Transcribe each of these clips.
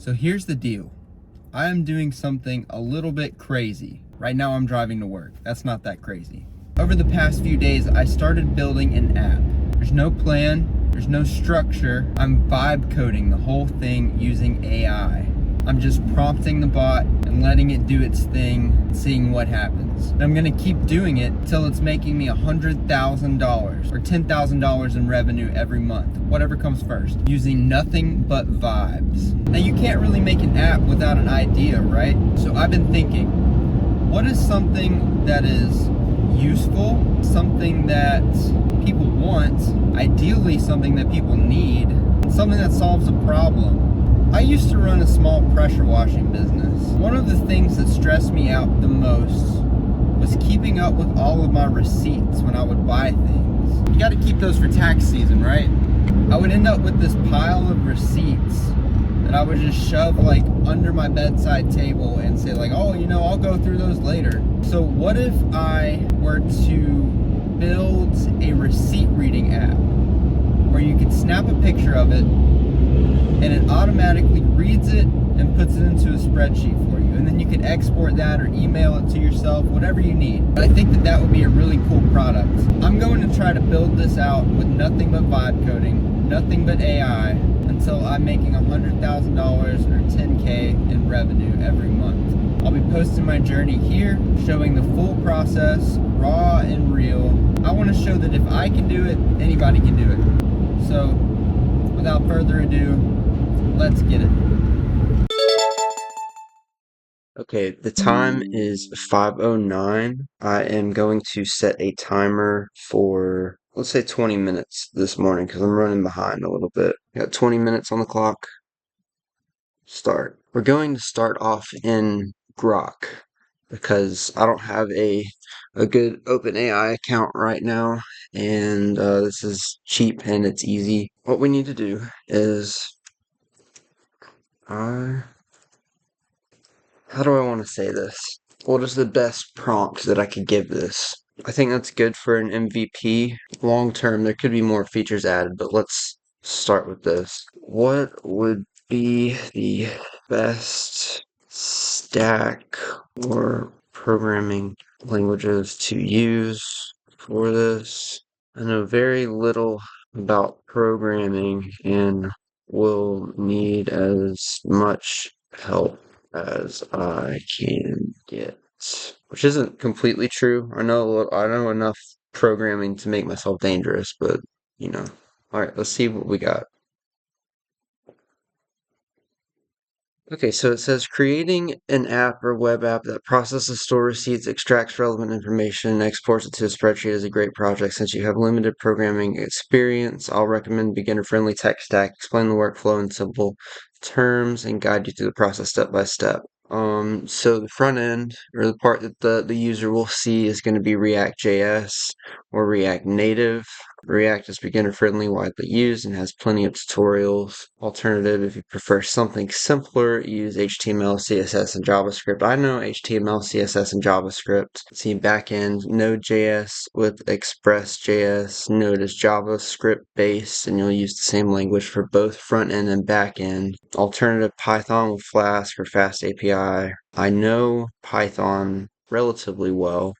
So here's the deal. I am doing something a little bit crazy. Right now I'm driving to work. That's not that crazy. Over the past few days, I started building an app. There's no plan, there's no structure. I'm vibe coding the whole thing using AI. I'm just prompting the bot and letting it do its thing, seeing what happens. And I'm gonna keep doing it till it's making me $100,000 or $10,000 in revenue every month, whatever comes first, using nothing but vibes. Now you can't really make an app without an idea, right? So I've been thinking, what is something that is useful, something that people want, ideally something that people need, and something that solves a problem. I used to run a small pressure washing business. One of the things that stressed me out the most was keeping up with all of my receipts when I would buy things. You gotta keep those for tax season, right? I would end up with this pile of receipts that I would just shove like under my bedside table and say like, oh, I'll go through those later. So what if I were to build a receipt reading app where you could snap a picture of it and it automatically reads it and puts it into a spreadsheet for you. And then you can export that or email it to yourself, whatever you need. But I think that would be a really cool product. I'm going to try to build this out with nothing but vibe coding, nothing but AI, until I'm making $100,000 or 10K in revenue every month. I'll be posting my journey here, showing the full process, raw and real. I want to show that if I can do it, anybody can do it. So, without further ado, let's get it. Okay, the time is 5:09. I am going to set a timer for, let's say 20 minutes this morning because I'm running behind a little bit. Got 20 minutes on the clock. Start. We're going to start off in Grok because I don't have a good OpenAI account right now, and this is cheap and it's easy. What we need to do is how do I want to say this? What is the best prompt that I could give this? I think that's good for an MVP. Long term, there could be more features added, but let's start with this. What would be the best stack or programming languages to use for this? I know very little about programming and will need as much help as I can get. Which isn't completely true. I know enough programming to make myself dangerous, but you know. Alright, let's see what we got. Okay, so it says creating an app or web app that processes store receipts, extracts relevant information, and exports it to a spreadsheet is a great project. Since you have limited programming experience, I'll recommend beginner-friendly tech stack, explain the workflow in simple terms, and guide you through the process step by step. So the front end, or the part that the user will see, is going to be React.js or React Native. React is beginner friendly, widely used, and has plenty of tutorials. Alternative, if you prefer something simpler, use HTML, CSS, and JavaScript. I know HTML, CSS, and JavaScript. See backend, Node.js with Express.js. Node is JavaScript based, and you'll use the same language for both front end and back end. Alternative, Python with Flask or Fast API. I know Python relatively well.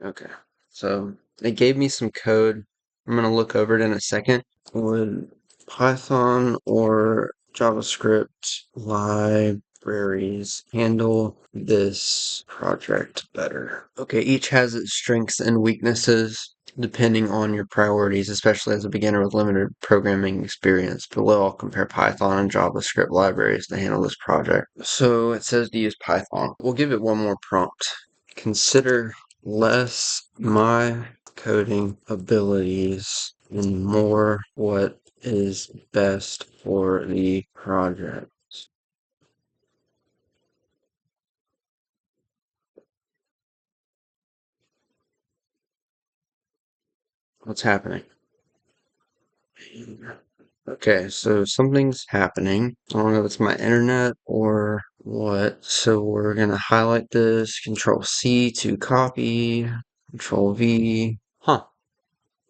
Okay, so it gave me some code. I'm going to look over it in a second. Would Python or JavaScript libraries handle this project better? Okay, each has its strengths and weaknesses depending on your priorities, especially as a beginner with limited programming experience. Below, I'll compare Python and JavaScript libraries to handle this project. So it says to use Python. We'll give it one more prompt. Consider less my coding abilities and more what is best for the project. What's happening? Okay, so something's happening. I don't know if it's my internet or what. So we're gonna highlight this, Control C to copy, Control V. Huh.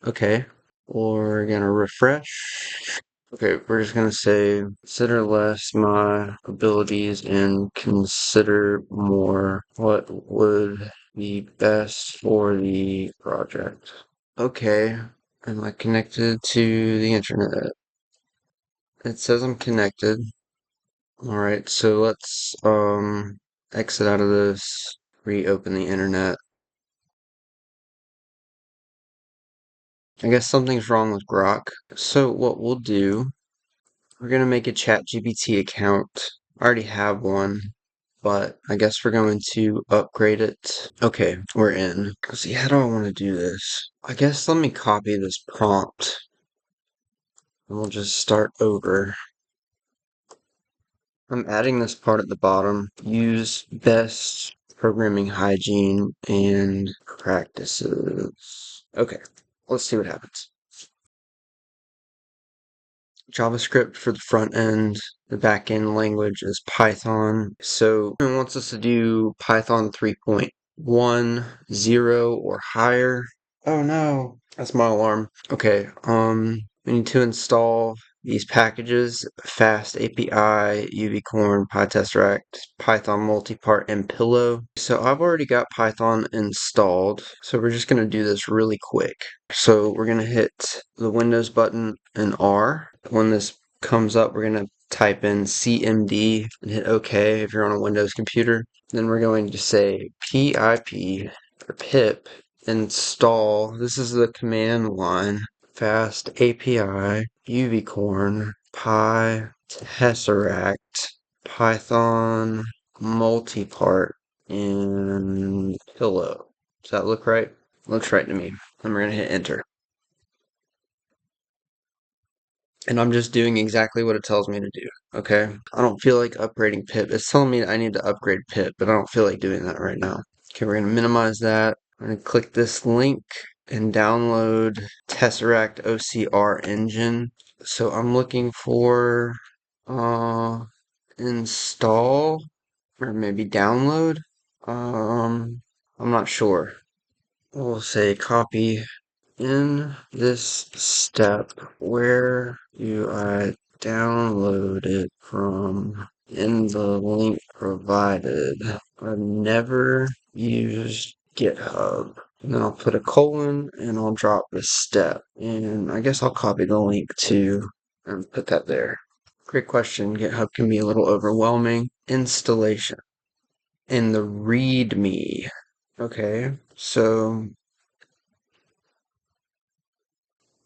Okay. We're gonna refresh. Okay, we're just gonna say consider less my abilities and consider more what would be best for the project. Okay, am I connected to the internet? It says I'm connected. Alright, so let's exit out of this, reopen the internet. I guess something's wrong with Grok. So what we'll do, we're gonna make a ChatGPT account. I already have one, but I guess we're going to upgrade it. Okay, we're in. Let's see, how do I want to do this? I guess let me copy this prompt and we'll just start over. I'm adding this part at the bottom. Use best programming hygiene and practices. Okay, let's see what happens. JavaScript for the front end. The back end language is Python. So it wants us to do Python 3.10 or higher. Oh no, that's my alarm. Okay, we need to install these packages: Fast API, UVcorn, PyTesteract, Python multipart, and Pillow. So I've already got Python installed, so we're just gonna do this really quick. So we're gonna hit the Windows button and R. When this comes up, we're gonna type in CMD and hit OK if you're on a Windows computer. Then we're going to say PIP or pip install. This is the command line. Fast API, UVcorn, PyTesseract, Python multipart, and Pillow. Does that look right? Looks right to me. And we're gonna hit enter. And I'm just doing exactly what it tells me to do. Okay? I don't feel like upgrading pip. It's telling me I need to upgrade pip, but I don't feel like doing that right now. Okay, we're gonna minimize that. I'm gonna click this link and download Tesseract OCR engine. So I'm looking for uh install or maybe download. I'm not sure. We'll say copy. In this step, where do I download it from? In the link provided. I've never used GitHub. And then I'll put a colon and I'll drop this step. And I guess I'll copy the link too and put that there. Great question. GitHub can be a little overwhelming. Installation. In the README. Okay, so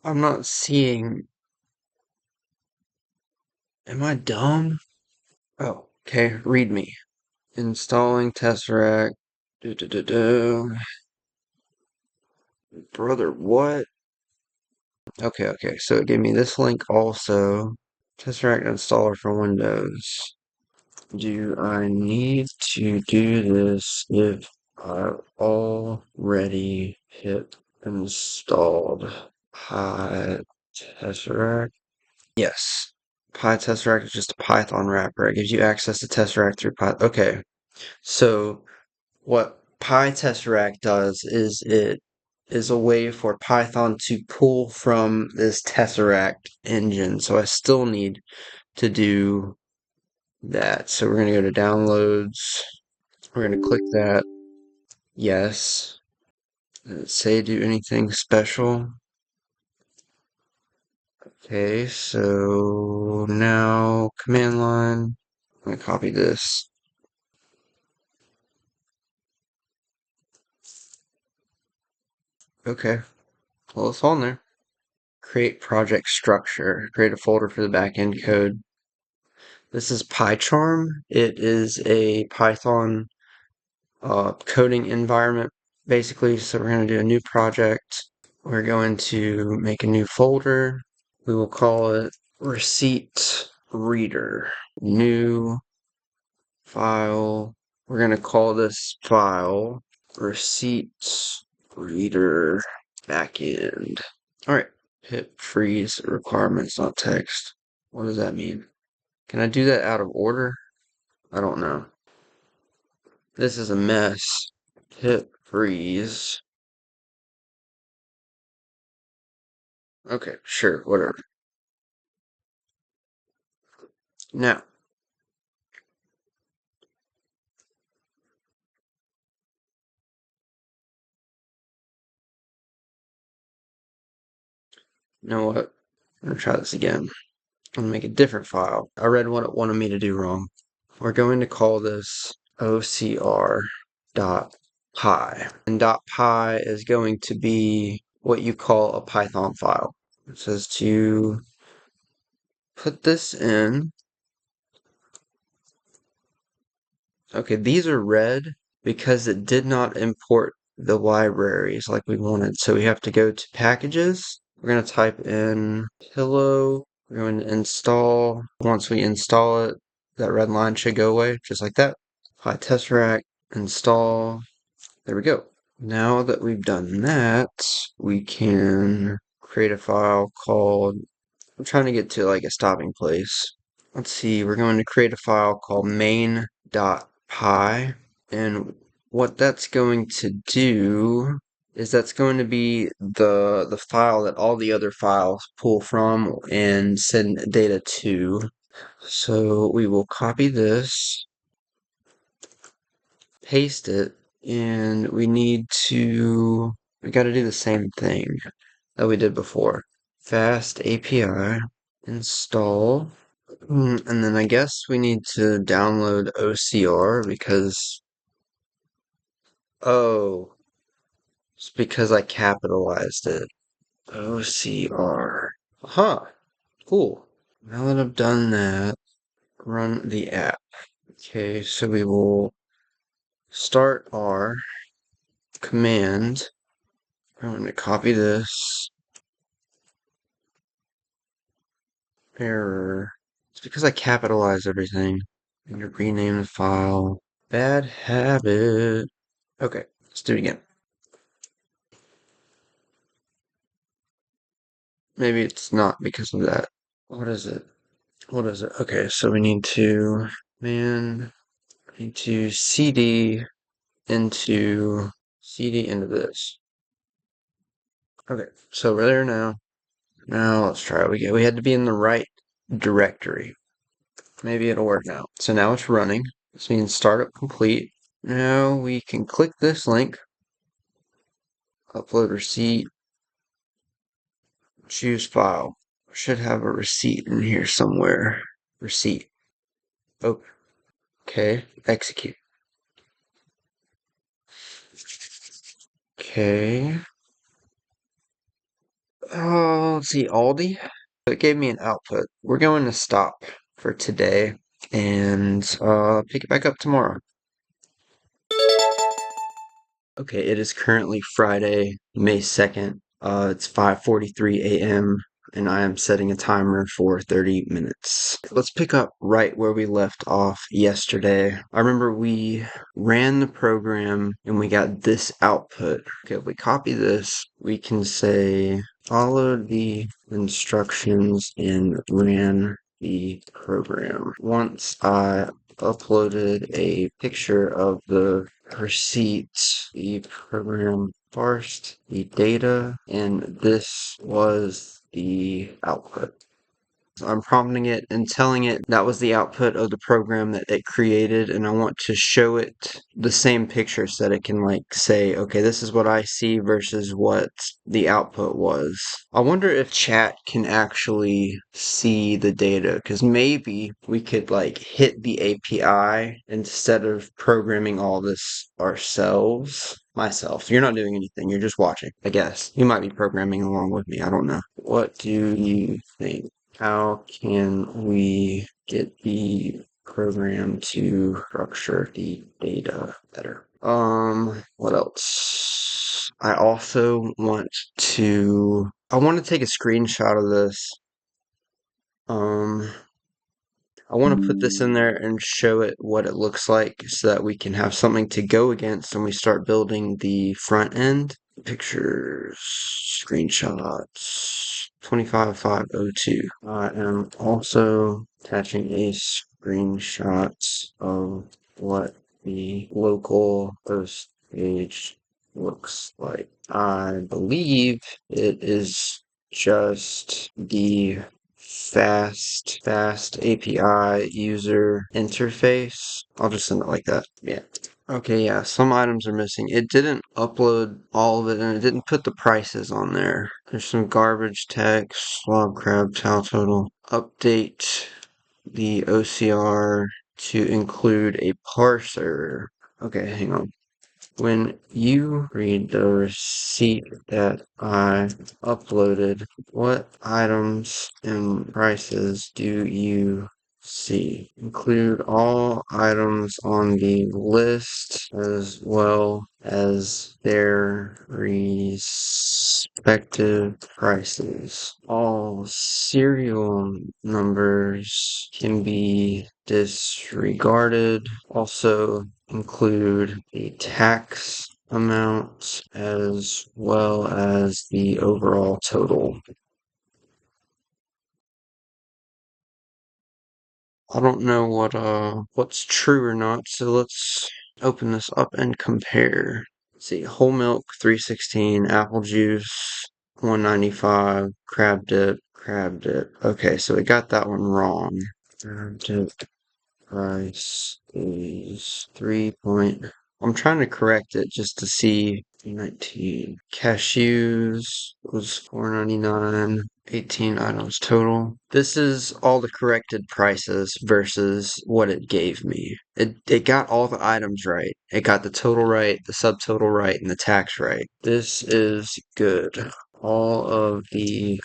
I'm not seeing. Am I dumb? Oh, okay. Read me. Installing Tesseract. Do. Brother, what? Okay. So it gave me this link also. Tesseract installer for Windows. Do I need to do this if I've already hit installed Tesseract? Yes. PyTesseract is just a Python wrapper. It gives you access to Tesseract through Python. Okay, so what PyTesseract does is it is a way for Python to pull from this Tesseract engine. So I still need to do that. So we're going to go to downloads. We're going to click that. Yes. Say do anything special. Okay, so now command line. I'm going to copy this. Okay, well, it's on there. Create project structure. Create a folder for the backend code. This is PyCharm. It is a Python coding environment, basically. So we're going to do a new project. We're going to make a new folder. We will call it receipt reader. New file. We're going to call this file receipt reader backend. All right. Pip freeze requirements, not text. What does that mean? Can I do that out of order? I don't know. This is a mess. Pip freeze. Okay, sure, whatever. Now, you know what? I'm gonna try this again. I'm gonna make a different file. I read what it wanted me to do wrong. We're going to call this ocr.py. And .py is going to be what you call a Python file. It says to put this in. Okay, these are red because it did not import the libraries like we wanted. So we have to go to packages. We're going to type in pillow. We're going to install. Once we install it, that red line should go away, just like that. Apply tesseract, install. There we go. Now that we've done that, we can create a file called, I'm trying to get to like a stopping place. Let's see, we're going to create a file called main.py, and what that's going to do is that's going to be the file that all the other files pull from and send data to. So we will copy this, paste it, and we got to do the same thing that we did before. Fast API, install, and then I guess we need to download OCR because, oh, it's because I capitalized it. OCR. Huh, cool. Now that I've done that, run the app. Okay, so we will start our command. I'm going to copy this. Error. It's because I capitalized everything. I'm going to rename the file. Bad habit. Okay, let's do it again. Maybe it's not because of that. What is it? What is it? Okay, so we need to, CD into this. Okay, so we're there now. Now let's try it again. We had to be in the right directory. Maybe it'll work now. So now it's running. This means startup complete. Now we can click this link, upload receipt, choose file. Should have a receipt in here somewhere. Receipt. Oh, okay. Execute. Okay. Oh, let's see, Aldi. It gave me an output. We're going to stop for today and pick it back up tomorrow. Okay, it is currently Friday, May 2nd. It's 5:43 a.m. and I am setting a timer for 30 minutes. Let's pick up right where we left off yesterday. I remember we ran the program and we got this output. Okay, if we copy this, we can say followed the instructions and ran the program. Once I uploaded a picture of the receipt, the program parsed the data, and this was the output. I'm prompting it and telling it that was the output of the program that it created, and I want to show it the same picture so that it can like say, okay, this is what I see versus what the output was. I wonder if chat can actually see the data, because maybe we could like hit the API instead of programming all this ourselves. Myself. You're not doing anything, you're just watching, I guess. You might be programming along with me, I don't know. What do you think? How can we get the program to structure the data better? What else? I want to take a screenshot of this. I want to put this in there and show it what it looks like so that we can have something to go against when we start building the front end. Pictures, screenshots, 25502. I am also attaching a screenshot of what the local host page looks like. I believe it is just the fast API user interface. I'll just send it like that. Yeah. Okay, yeah, some items are missing. It didn't upload all of it and it didn't put the prices on there. There's some garbage text, log crab, towel total. Update the OCR to include a parser. Okay, hang on. When you read the receipt that I uploaded, what items and prices do you see? Include all items on the list as well as their respective prices. All serial numbers can be disregarded. Also, include the tax amount as well as the overall total. I don't know what's true or not, so let's open this up and compare. Let's see, whole milk 316, apple juice 195, crab dip. Okay, so we got that one wrong. Crab dip price is 3 point. I'm trying to correct it just to see. 19 cashews was 4.99. 18 items total. This is all the corrected prices versus what it gave me. It got all the items right. It got the total right, the subtotal right, and the tax right. This is good. All of the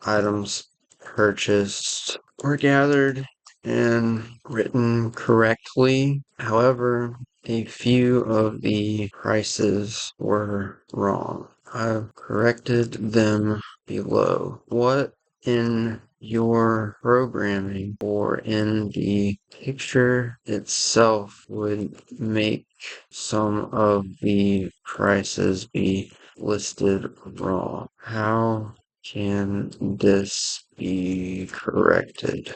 items purchased were gathered and written correctly. However, a few of the prices were wrong. I've corrected them below. What in your programming or in the picture itself would make some of the prices be listed wrong? How can this be corrected?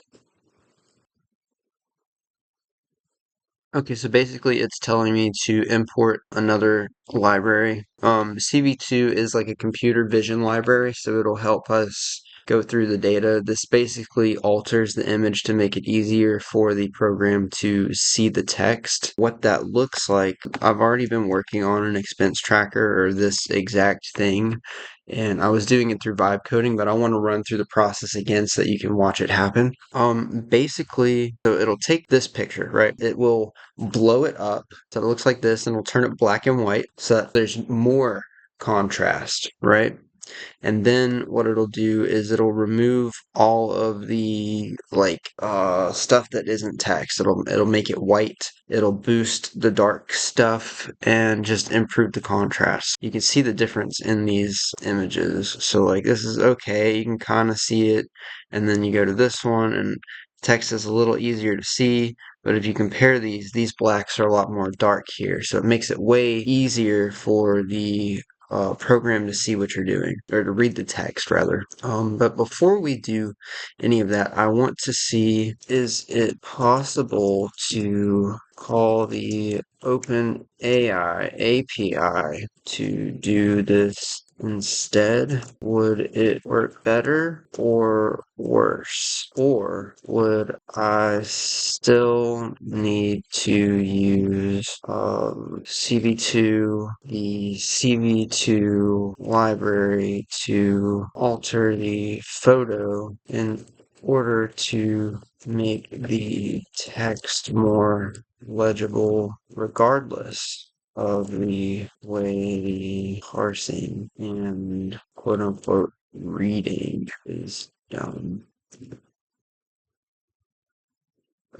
Okay, so basically it's telling me to import another library. CV2 is like a computer vision library, so it'll help us go through the data. This basically alters the image to make it easier for the program to see the text. What that looks like, I've already been working on an expense tracker or this exact thing, and I was doing it through vibe coding, but I want to run through the process again so that you can watch it happen. Basically, so it'll take this picture, right? It will blow it up so it looks like this, and we'll turn it black and white so that there's more contrast, right? And then what it'll do is it'll remove all of the stuff that isn't text. It'll make it white. It'll boost the dark stuff and just improve the contrast. You can see the difference in these images. So like this is okay, you can kind of see it, and then you go to this one and text is a little easier to see. But if you compare these blacks are a lot more dark here. So it makes it way easier for the program to see what you're doing, or to read the text rather. But before we do any of that, I want to see, is it possible to call the OpenAI API to do this instead? Would it work better or worse? Or would I still need to use CV2, the CV2 library to alter the photo in order to make the text more legible regardless of the way the parsing and quote unquote reading is done?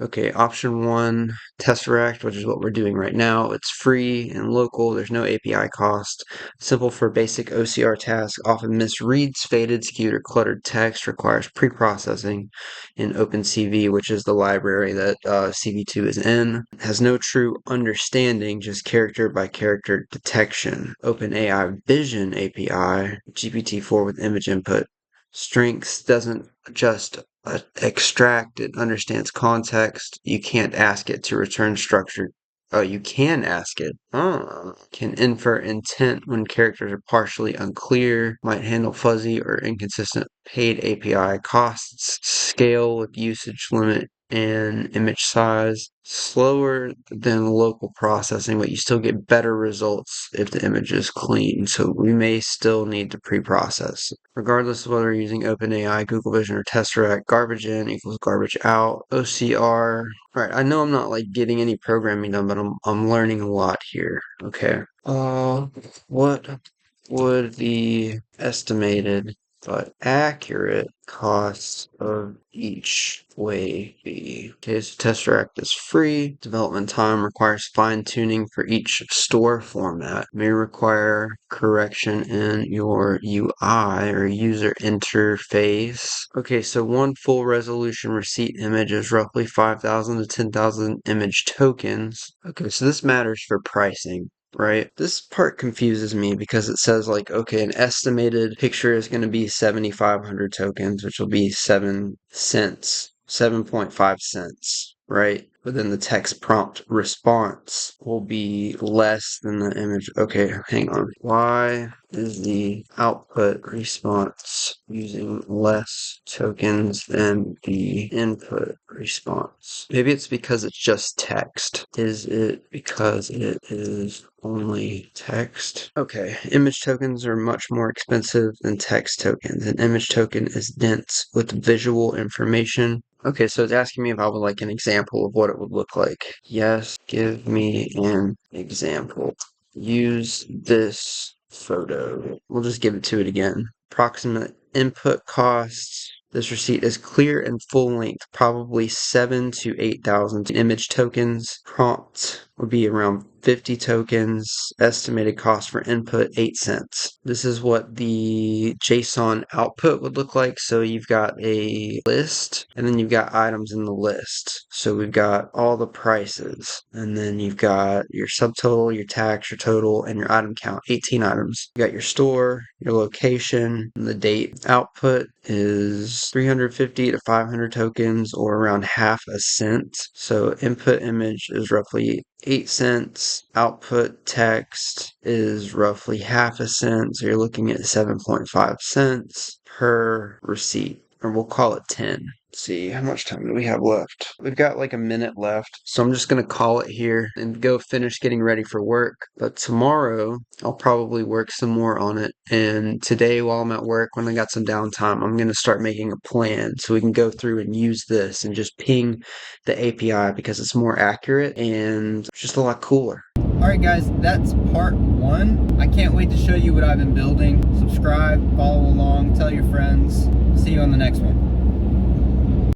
Okay, option one, Tesseract, which is what we're doing right now. It's free and local. There's no API cost. Simple for basic OCR tasks. Often misreads, faded, skewed, or cluttered text. Requires pre-processing in OpenCV, which is the library that CV2 is in. Has no true understanding, just character by character detection. OpenAI Vision API, GPT-4 with image input. Strengths doesn't just extract, it understands context. You can't ask it to return structured Oh, you can ask it. Oh, can infer intent when characters are partially unclear, might handle fuzzy or inconsistent paid API costs, scale with usage limit and image size, slower than local processing, but you still get better results if the image is clean. So we may still need to pre-process. Regardless of whether you're using OpenAI, Google Vision, or Tesseract, garbage in equals garbage out. OCR. Right, I know I'm not like getting any programming done, but I'm learning a lot here. Okay. What would the estimated but accurate costs of each way be? Okay, so Tesseract is free. Development time requires fine-tuning for each store format. May require correction in your UI or user interface. Okay, so one full resolution receipt image is roughly 5,000 to 10,000 image tokens. Okay, so this matters for pricing. Right? This part confuses me because it says like, okay, an estimated picture is going to be 7,500 tokens, which will be 7 cents, 7.5 cents, right? But then the text prompt response will be less than the image. Okay, hang on. Why is the output response using less tokens than the input response? Maybe it's because it's just text. Is it because it is only text? Okay, image tokens are much more expensive than text tokens. An image token is dense with visual information. Okay, so it's asking me if I would like an example of what it would look like. Yes, give me an example. Use this photo. We'll just give it to it again. Approximate input costs. This receipt is clear and full length, probably 7 to 8,000 image tokens. Prompt would be around 50 tokens. Estimated cost for input 8 cents. This is what the JSON output would look like. So you've got a list and then you've got items in the list. So we've got all the prices and then you've got your subtotal, your tax, your total, and your item count, 18 items. You got your store, your location, and the date. Output is 350 to 500 tokens or around half a cent. So input image is roughly 8 cents. Output text is roughly half a cent. So you're looking at 7.5 cents per receipt, or we'll call it 10. Let's see, how much time do we have left? We've got like a minute left, so I'm just gonna call it here and go finish getting ready for work. But tomorrow, I'll probably work some more on it. And today, while I'm at work, when I got some downtime, I'm gonna start making a plan so we can go through and use this and just ping the API because it's more accurate and it's just a lot cooler. Alright guys, that's part 1. I can't wait to show you what I've been building. Subscribe, follow along, tell your friends. See you on the next one.